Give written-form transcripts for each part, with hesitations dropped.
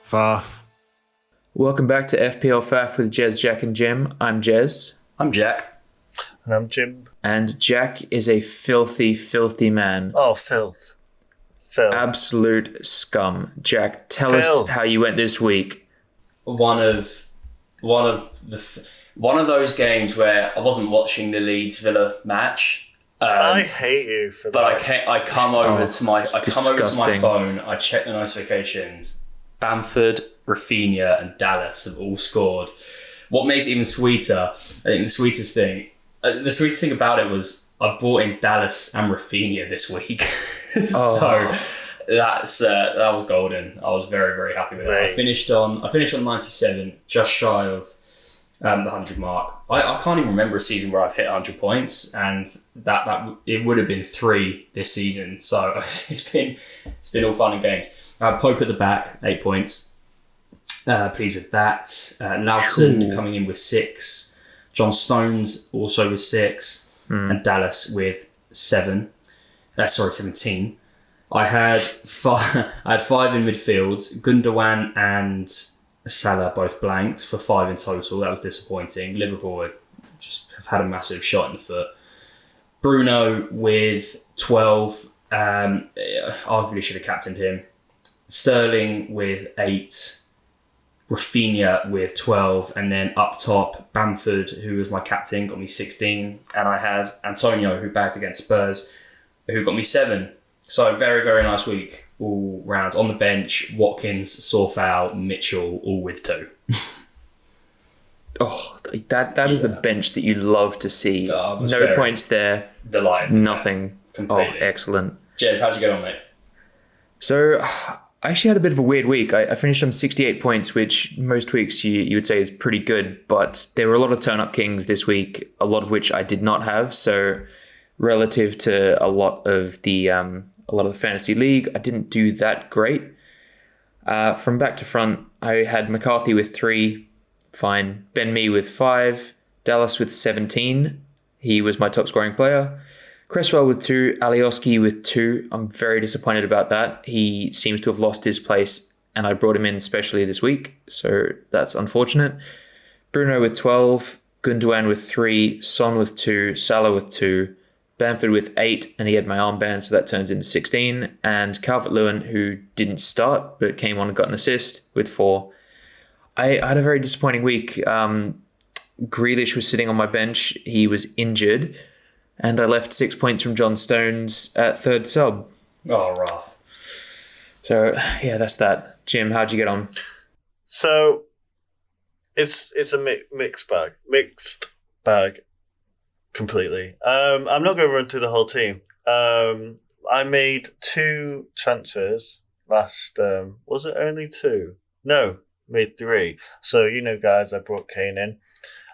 Faff. Welcome back to FPL Faff with Jez, Jack and Jim. I'm Jez. I'm Jack. And I'm Jim. And Jack is a filthy, filthy man. Oh, filth. Absolute scum. Jack, tell us how you went this week. One of those games where I wasn't watching the Leeds Villa match. I hate you for that. But I come over to my disgusting. phone. I check the notifications. Bamford, Rafinha, and Dallas have all scored. What makes it even sweeter? I think the sweetest thing about it was I bought in Dallas and Rafinha this week, so that was golden. I was very, very happy with it. I finished on 97, just shy of the 100 mark. I can't even remember a season where I've hit 100 points, and that it would have been 3 this season. So it's been all fun and games. Pope at the back, 8 points. Pleased with that. Lawson coming in with 6. John Stones also with 6. And Dallas with 17. I had 5 in midfield. Gundogan and Salah both blanked for 5 in total. That was disappointing. Liverpool have had a massive shot in the foot. Bruno with 12. Arguably should have captained him. Sterling with 8, Rafinha with 12, and then up top, Bamford, who was my captain, got me 16, and I had Antonio, who bagged against Spurs, who got me 7. So a very, very nice week all round. On the bench, Watkins, Sorfal, Mitchell, all with 2. That is the bench that you love to see. No points there. Delighted. Nothing. Completely. Oh, excellent. Jez, how'd you get on, mate? So I actually had a bit of a weird week. I finished on 68 points, which most weeks you would say is pretty good, but there were a lot of turn-up kings this week, a lot of which I did not have. So relative to a lot of the fantasy league, I didn't do that great. From back to front, I had McCarthy with 3, fine. Ben Mee with 5, Dallas with 17. He was my top scoring player. Cresswell with 2, Alioski with 2. I'm very disappointed about that. He seems to have lost his place, and I brought him in especially this week, so that's unfortunate. Bruno with 12, Gundogan with 3, Son with 2, Salah with 2, Bamford with 8, and he had my armband, so that turns into 16, and Calvert-Lewin, who didn't start, but came on and got an assist, with 4. I had a very disappointing week. Grealish was sitting on my bench. He was injured. And I left 6 points from John Stones at third sub. Oh, rough. So, yeah, that's that. Jim, how'd you get on? So, it's a mixed bag, completely. I'm not going to run through the whole team. I made 2 transfers last. Was it only 2? No, made 3. So guys, I brought Kane in.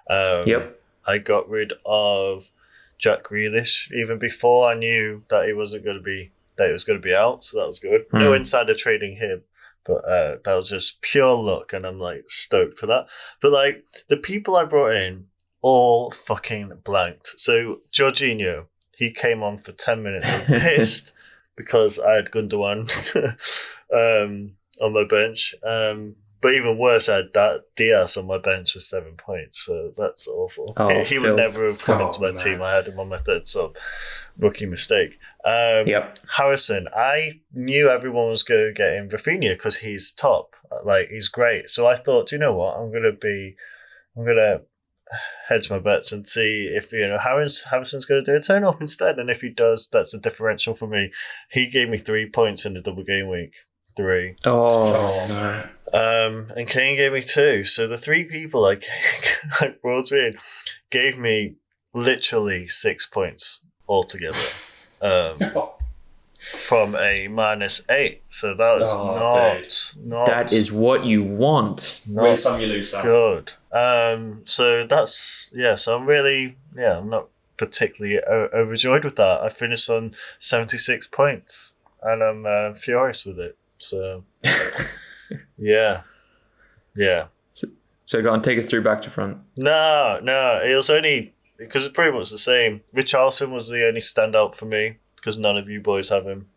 Yep. I got rid of Jack Grealish even before I knew that he was going to be out, so that was good. No insider trading him, but that was just pure luck, and I'm stoked for that. But the people I brought in all fucking blanked. So Jorginho, he came on for 10 minutes. I'm pissed because I had Gundogan on my bench. But even worse, I had Diaz on my bench with 7 points, so that's awful. He would never have come into my team. I had him on my third sub. Rookie mistake. Yep. Harrison, I knew everyone was going to get him Rafinha because he's top. He's great. So I thought, you know what, I'm going to hedge my bets and see if Harrison's going to do a turn off instead. And if he does, that's a differential for me. He gave me 3 points in the double game week. 3. Oh no. And Kane gave me 2. So the 3 people I brought in gave me literally 6 points altogether. From a -8. So that was not. That is what you want. Win some, you lose some. Good. So that's So I'm really I'm not particularly overjoyed with that. I finished on 76 points, and I'm furious with it. So. Yeah. So go on, take us through back to front. No, it was only because it's pretty much the same. Richarlison was the only standout for me because none of you boys have him.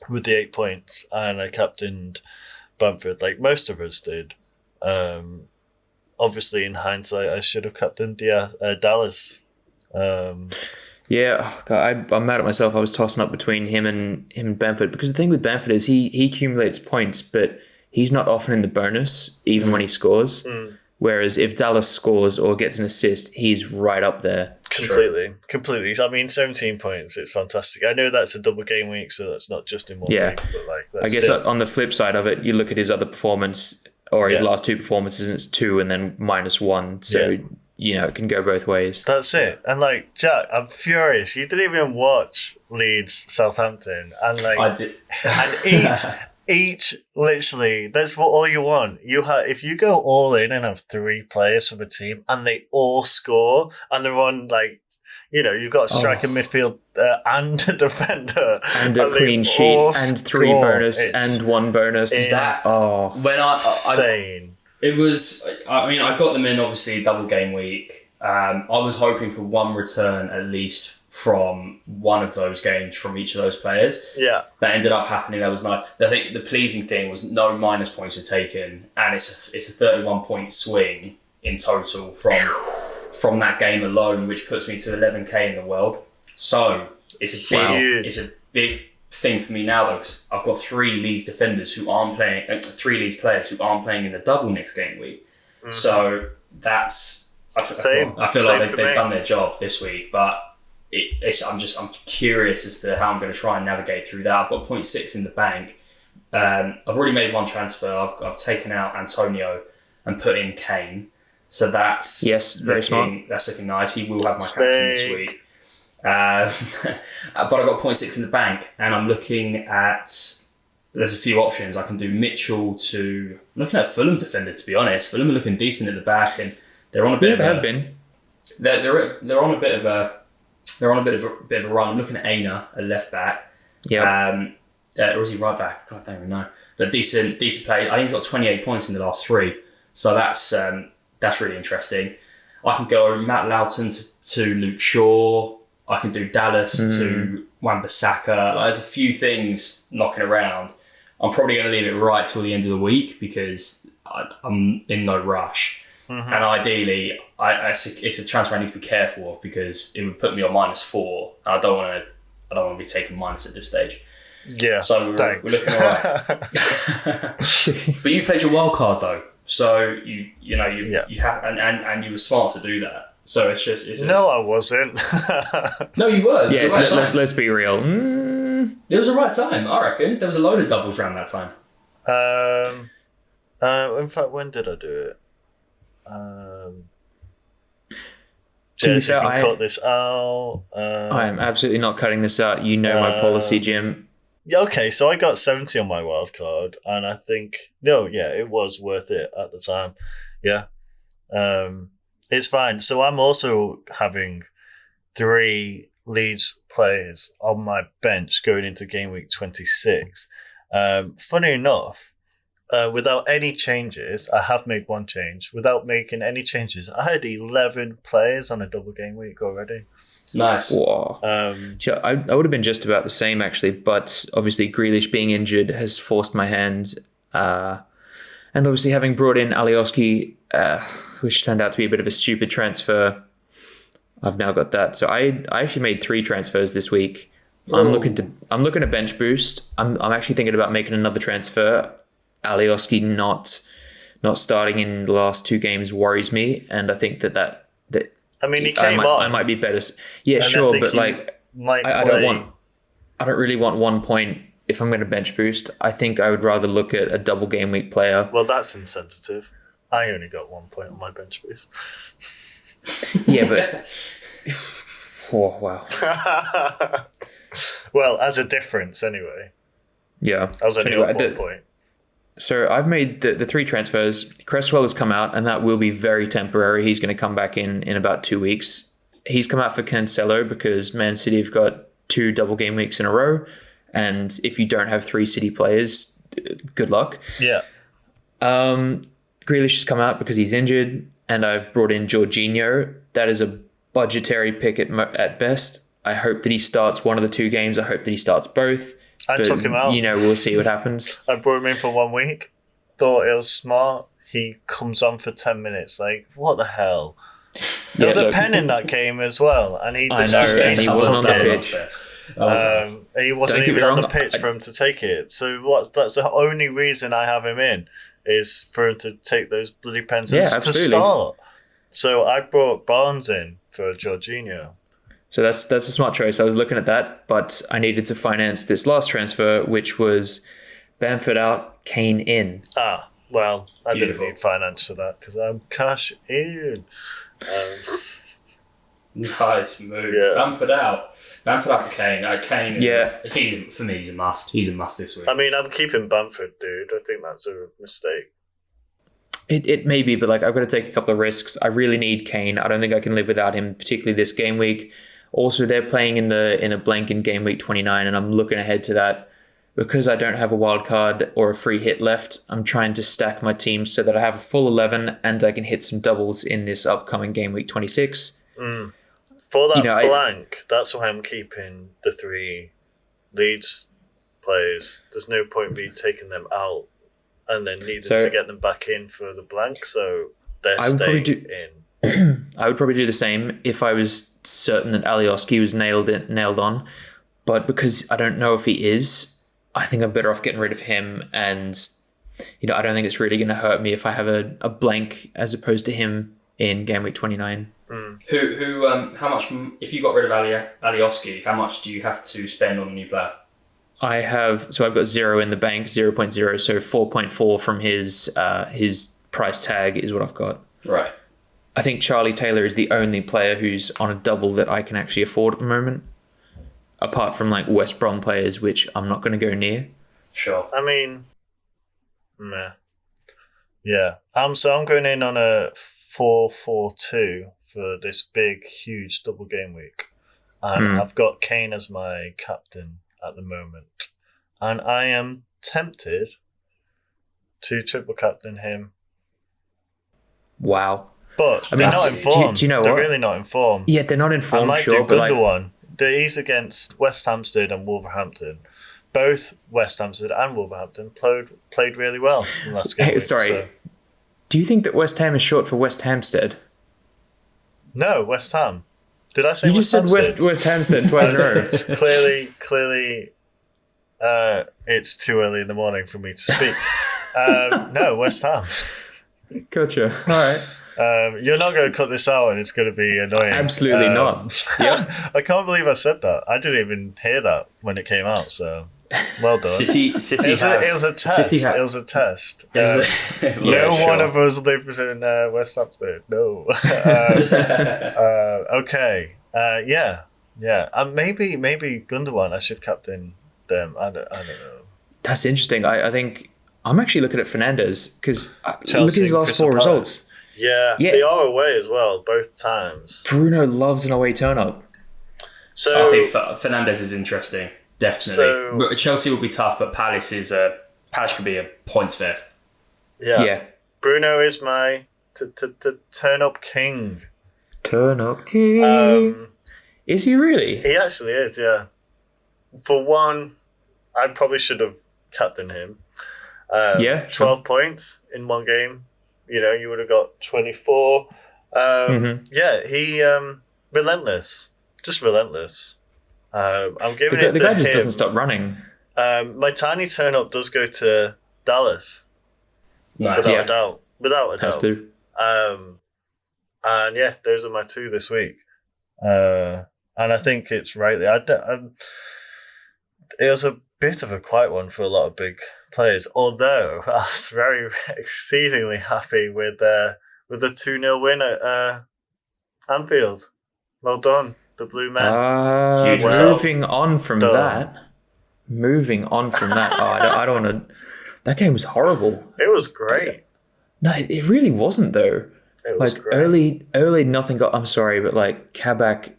with the 8 points, and I captained Bamford like most of us did. Obviously, in hindsight, I should have captained Dallas. Yeah, God, I'm mad at myself. I was tossing up between him and Bamford, because the thing with Bamford is he accumulates points, but he's not often in the bonus, even when he scores. Whereas if Dallas scores or gets an assist, he's right up there. Completely. I mean, 17 points, it's fantastic. I know that's a double game week, so that's not just in one week. But I guess on the flip side of it, you look at his other performance, or his last 2 performances, and it's 2 and then -1. So, it can go both ways. That's it. And Jack, I'm furious. You didn't even watch Leeds Southampton. And I did. And each literally, that's what all you want. If you go all in and have 3 players from a team and they all score and they're on you've got a striker, midfield, and a defender, and a clean sheet, and 3 bonus, and 1 bonus. Insane. It was. I mean, I got them in obviously double game week. I was hoping for 1 return at least from one of those games from each of those players. Yeah, that ended up happening. That was nice. I think the pleasing thing was no minus points were taken, and it's a 31 point swing in total from that game alone, which puts me to 11k in the world. So it's a big thing for me now, though, because I've got 3 Leeds defenders who aren't playing, 3 Leeds players who aren't playing in the double next game week. So that's I feel like they've done their job this week, but I'm curious as to how I'm going to try and navigate through that. I've got 0.6 in the bank. I've already made 1 transfer. I've taken out Antonio and put in Kane. So that's very smart. That's looking nice. He will have my captain this week. But I've got 0.6 in the bank, and I'm looking at. There's a few options. I can do Mitchell to. I'm looking at Fulham defender, to be honest. Fulham are looking decent at the back, and they're on a bit. They have been. They're on a bit of a. They're on a bit of a run. I'm looking at Aina, a left back. Yeah. Or is he right back? God, I don't even know. But decent play. I think he's got 28 points in the last 3. So that's really interesting. I can go Matt Loughton to Luke Shaw. I can do Dallas to Wan-Bissaka. There's a few things knocking around. I'm probably going to leave it right till the end of the week because I'm in no rush. And ideally, it's a transfer I need to be careful of because it would put me on -4. I don't want to be taking minus at this stage. Yeah. So we're looking all right. But you played your wild card though, so you have and you were smart to do that. So no, I wasn't. No, you were. Yeah, let's be real. There was a right time, I reckon. There was a load of doubles around that time. In fact, when did I do it? Jez, you can cut this out. I am absolutely not cutting this out. You know my policy, Jim. Yeah, okay, so I got 70 on my wild card, and I think it was worth it at the time. Yeah, it's fine. So I'm also having 3 Leeds players on my bench going into game week 26. Funny enough. Without any changes, I have made 1 change. Without making any changes, I had 11 players on a double game week already. Nice. Whoa. I would have been just about the same, actually, but obviously Grealish being injured has forced my hand. And obviously having brought in Alioski, which turned out to be a bit of a stupid transfer, I've now got that. So I actually made 3 transfers this week. I'm looking to bench boost. I'm actually thinking about making another transfer. Alioski not starting in the last 2 games worries me, and I think that I mean, he came on. I might be better. Yeah, sure, but I don't really want 1 point if I'm going to bench boost. I think I would rather look at a double game week player. Well, that's insensitive. I only got 1 point on my bench boost. Yeah, but oh wow. Well, as a difference, anyway. Yeah, I was only anyway, up 1 point. So I've made the 3 transfers. Cresswell has come out, and that will be very temporary. He's going to come back in about 2 weeks. He's come out for Cancelo because Man City have got 2 double game weeks in a row. And if you don't have 3 City players, good luck. Yeah. Grealish has come out because he's injured, and I've brought in Jorginho. That is a budgetary pick at best. I hope that he starts one of the 2 games. I hope that he starts both. I took him out. We'll see what happens. I brought him in for 1 week. Thought it was smart. He comes on for 10 minutes. Like, what the hell? There was a pen in that game as well, and he didn't and he wasn't on the pitch. He wasn't even on the pitch for him to take it. So that's the only reason I have him in, is for him to take those bloody pens to start. So I brought Barnes in for Jorginho. So that's a smart choice. I was looking at that, but I needed to finance this last transfer, which was Bamford out, Kane in. Well, I didn't need finance for that because I'm cash in. Nice move. Yeah. Bamford out for Kane. Kane. For me, he's a must. He's a must this week. I mean, I'm keeping Bamford, dude. I think that's a mistake. It may be, but I've got to take a couple of risks. I really need Kane. I don't think I can live without him, particularly this game week. Also, they're playing in a blank in game week 29, and I'm looking ahead to that. Because I don't have a wild card or a free hit left, I'm trying to stack my team so that I have a full 11 and I can hit some doubles in this upcoming game week 26. For that blank, that's why I'm keeping the 3 Leeds players. There's no point me taking them out and then needing to get them back in for the blank, so they're staying in. I would probably do the same if I was certain that Alioski was nailed on, but because I don't know if he is, I think I'm better off getting rid of him, and I don't think it's really going to hurt me if I have a blank as opposed to him in game week 29. How much, if you got rid of Alioski, how much do you have to spend on a new player? I've got 0 in the bank, 0.0, so 4.4 from his price tag is what I've got. Right. I think Charlie Taylor is the only player who's on a double that I can actually afford at the moment. Apart from West Brom players, which I'm not going to go near. Sure. I mean, meh. Yeah. So I'm going in on a 4-4-2 for this big, huge double game week. And I've got Kane as my captain at the moment. And I am tempted to triple captain him. Wow. But they're not informed. Do you know they're what? really not informed. Yeah, they're not informed, I might sure. do Gundogan. He's against West Hampstead and Wolverhampton. Both West Hampstead and Wolverhampton played really well in last game. Do you think that West Ham is short for West Hampstead? No, West Ham. Did I say you West Hampstead? You just said West Hampstead twice in a row. Clearly, it's too early in the morning for me to speak. No, West Ham. Gotcha. All right. You're not going to cut this out and it's going to be annoying. Absolutely not. Yep. I can't believe I said that. I didn't even hear that when it came out, so well done. City it was a test. It was a test. One of us lives in West Hampstead. No. Okay. Yeah. Maybe Gundogan. I should captain them. I don't know. That's interesting. I think I'm actually looking at Fernandes because look at his last Crystal 4 Palace. results. Yeah, they are away as well, both times. Bruno loves an away turn-up. So I think Fernandes is interesting, definitely. But Chelsea will be tough, but Palace could be a points fifth. Yeah. Bruno is my turn-up king. Turn-up king. Is he really? He actually is, yeah. For one, I probably should have captained him. 12 points in one game. You would have got 24. Yeah, he relentless, just relentless. I'm giving it to the guy just him. doesn't stop running. My tiny turn up does go to Dallas. Nice. Without a doubt. Has to. And yeah, those are my 2 this week. And I think it's rightly. It was a bit of a quiet one for a lot of big players, although I was very exceedingly happy with the 2-0 win at Anfield. Well done, the Blue Men. Moving on from that. I don't want to. That game was horrible. It was great. No, it really wasn't though. It was great. Early nothing got. I'm sorry, but Kabak,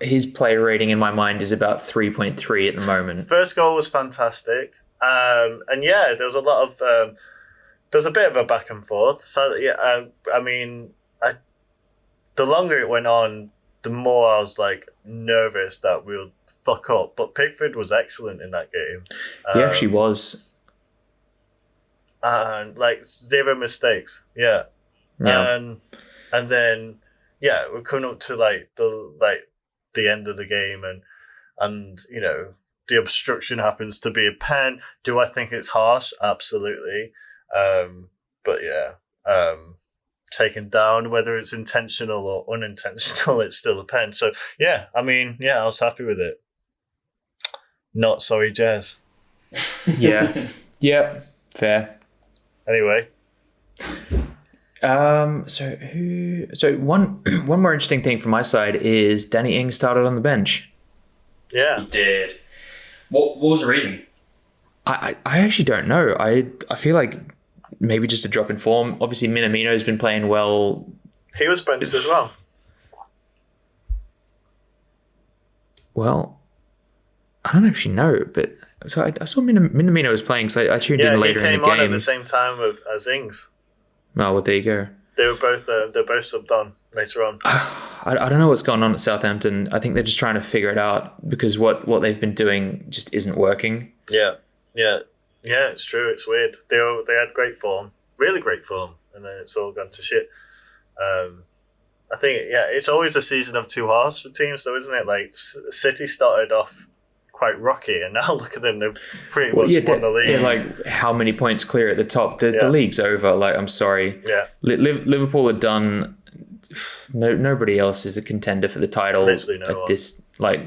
his player rating in my mind is about 3.3 at the moment. First goal was fantastic. And yeah, there was a lot of there's a bit of a back and forth. So yeah, I mean, the longer it went on, the more I was nervous that we'll fuck up, but Pickford was excellent in that game. He actually was. And like 0 mistakes. Yeah. And then we're coming up to the end of the game, and you know, the obstruction happens to be a pen. Do I think it's harsh? Absolutely. But taken down, whether it's intentional or unintentional, it's still a pen. So I was happy with it. Not sorry, Jez. Yeah, fair. Anyway. So one more interesting thing from my side is Danny Ings started on the bench. Yeah. He did. What was the reason? I actually don't know. I feel like maybe just a drop in form. Obviously, Minamino's been playing well. He was benched as well. Well, I don't actually know, but so I saw Minamino was playing, so I tuned in later in the game. Yeah, he came on at the same time as Ings. Oh, well, there you go. They're both subbed on later on. I don't know what's going on at Southampton. I think they're just trying to figure it out because what they've been doing just isn't working. Yeah, it's true. It's weird. They had great form, really great form, and then it's all gone to shit. I think it's always a season of two halves for teams, though, isn't it? Like City started off quite rocky, and now look at them. They've pretty much won the league. They're like how many points clear at the top? The league's over. Like, I'm sorry. Yeah. Liverpool are done. Nobody else is a contender for the title Literally no one. this. Not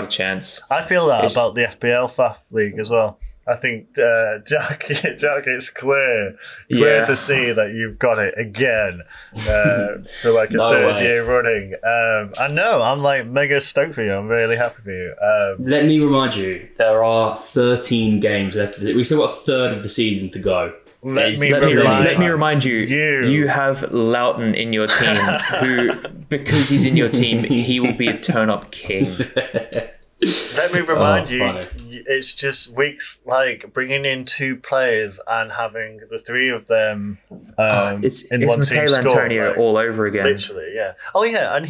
a chance. I feel that about the FPL Faff league as well. I think Jack, it's clear to see that you've got it again for like a third year running. I know, I'm like mega stoked for you. I'm really happy for you. Let me remind you, there are 13 games left. We still got a third of the season to go. Let me remind you, you have Loughton in your team, who, because he's in your team, he will be a turn-up king. Let me remind you, it's just weeks like bringing in two players and having the three of them it's one team Michael Antonio all over again. Literally, yeah. Oh, yeah, and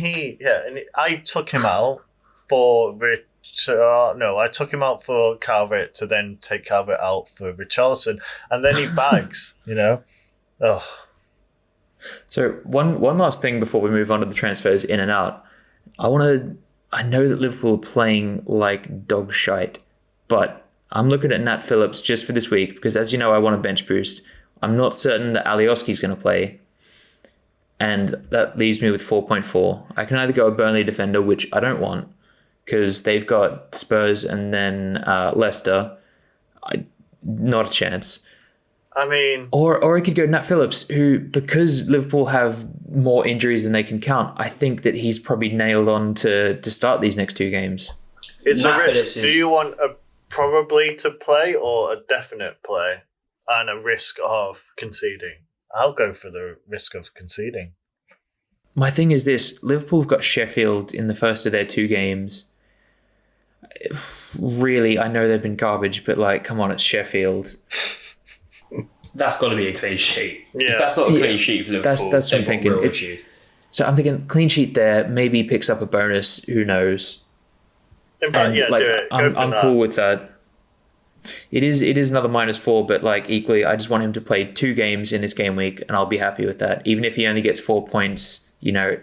I took him out for I took him out for Calvert to then take Calvert out for Richarlison, and then he bags, you know. Oh. So one last thing before we move on to the transfers in and out. I know that Liverpool are playing like dog shite, but I'm looking at Nat Phillips just for this week because, as you know, I want a bench boost. I'm not certain that Alioski's going to play, and that leaves me with 4.4. I can either go a Burnley defender, which I don't want because they've got Spurs and then Leicester. Not a chance. I mean... Or I could go Nat Phillips, who, because Liverpool have more injuries than they can count, I think that he's probably nailed on to start these next two games. It's Nat a risk. Do you want a probably to play or a definite play and a risk of conceding? I'll go for the risk of conceding. My thing is this. Liverpool have got Sheffield in the first of their two games. Really, I know they've been garbage, but like, come on, it's Sheffield. That's got to be a clean sheet. Yeah. If that's not a clean sheet for Liverpool, that's what I'm thinking. So I'm thinking clean sheet there. Maybe he picks up a bonus. Who knows? In fact, do it. I'm cool with that. It is another -4, but like equally, I just want him to play 2 games in this game week, and I'll be happy with that. Even if he only gets 4 points, you know,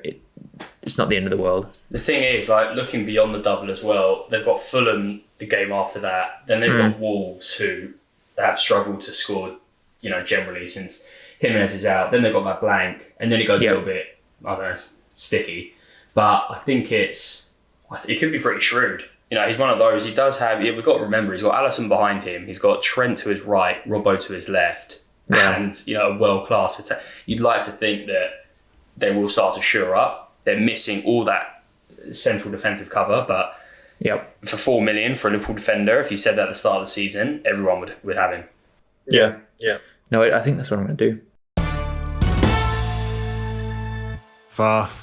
it's not the end of the world. The thing is, like looking beyond the double as well, they've got Fulham the game after that. Then they've got Wolves, who have struggled to score, you know, generally since Jimenez is out. Then they've got that blank, and then it goes a little bit, I don't know, sticky. But I think it could be pretty shrewd. You know, he's one of those. He does have. We've got to remember, he's got Alisson behind him. He's got Trent to his right, Robbo to his left, and you know, a world class attack. You'd like to think that they will start to shore up. They're missing all that central defensive cover, but for 4 million for a Liverpool defender, if you said that at the start of the season, everyone would have him. Yeah. No, I think that's what I'm going to do. Faff.